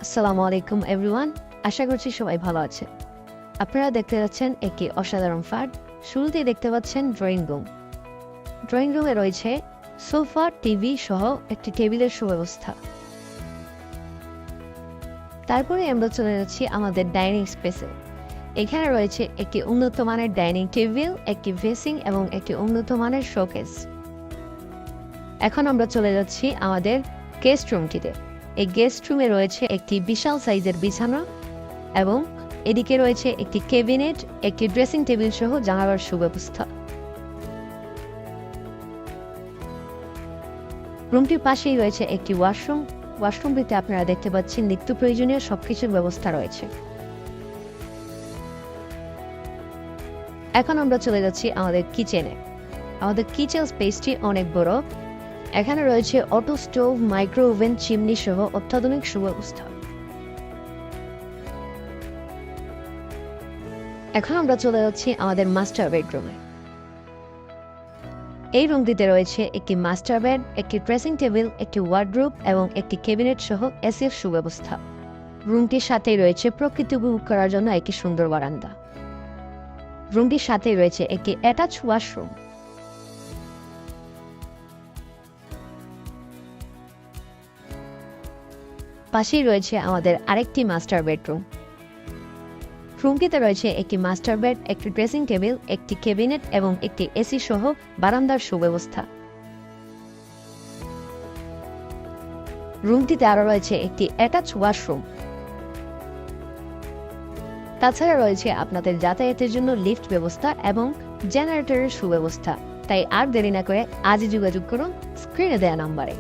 আসসালামু আলাইকুম এভরিওয়ান, আশা করছি সবাই ভালো আছে। আপনারা দেখতে পাচ্ছেন একটি অসাধারণ ফ্ল্যাট। শুরুতেই দেখতে পাচ্ছেন ড্রয়িং রুম। ড্রয়িং রুমে রয়েছে সোফা, টিভি সহ একটি টেবিলের সুব্যবস্থা। তারপরে আমরা চলে যাচ্ছি আমাদের ডাইনিং স্পেসে। এখানে রয়েছে একটি উন্নত মানের ডাইনিং টেবিল, একটি ভেসিং এবং একটি উন্নত মানের শোকেস। এখন আমরা চলে যাচ্ছি আমাদের গেস্ট রুমটিতে। এই গেস্ট রুমে রয়েছে একটি বিশাল সাইজের বিছানা এবং এদিকে রয়েছে একটি ক্যাবিনেট, একটি ড্রেসিং টেবিল সহ জানালার সুব্যবস্থা। রুমটির পাশেই রয়েছে একটি ওয়াশরুম। ওয়াশরুমটিতে আপনারা দেখতে পাচ্ছেন নিত্য প্রয়োজনীয় সবকিছুর ব্যবস্থা রয়েছে। এখন আমরা চলে যাচ্ছি আমাদের কিচেনে। আমাদের কিচেন স্পেসটি অনেক বড়। এখানে রয়েছে auto stove, micro oven, chimney সহ অত্যাধুনিক সুব্যবস্থা। এখন আমরা চলে যাচ্ছি আমাদের মাস্টার বেডরুমে। এই রুমটিতে রয়েছে একটি মাস্টার বেড, একটি ড্রেসিং টেবিল, একটি ওয়ার্ডরোব এবং একটি ক্যাবিনেট সহ এসির সুব্যবস্থা। রুমটির সাথেই রয়েছে প্রকৃতি উপভোগ করার জন্য একটি সুন্দর বারান্দা। রুমটির সাথেই রয়েছে একটি অ্যাটাচ ওয়াশরুম। পাশেই রয়েছে আমাদের আরেকটি মাস্টার বেডরুম। রুমটিতে রয়েছে একটি মাস্টার বেড, একটি ড্রেসিং টেবিল, একটি ক্যাবিনেট এবং একটি এসি সহ বারান্দার সুব্যবস্থা। রুমটিতে আরও রয়েছে একটি অ্যাটাচ ওয়াশরুম। তাছাড়া রয়েছে আপনাদের যাতায়াতের জন্য লিফট ব্যবস্থা এবং জেনারেটরের সুব্যবস্থা। তাই আর দেরি না করে আজই যোগাযোগ করুন স্ক্রিনে দেয়া নাম্বারে।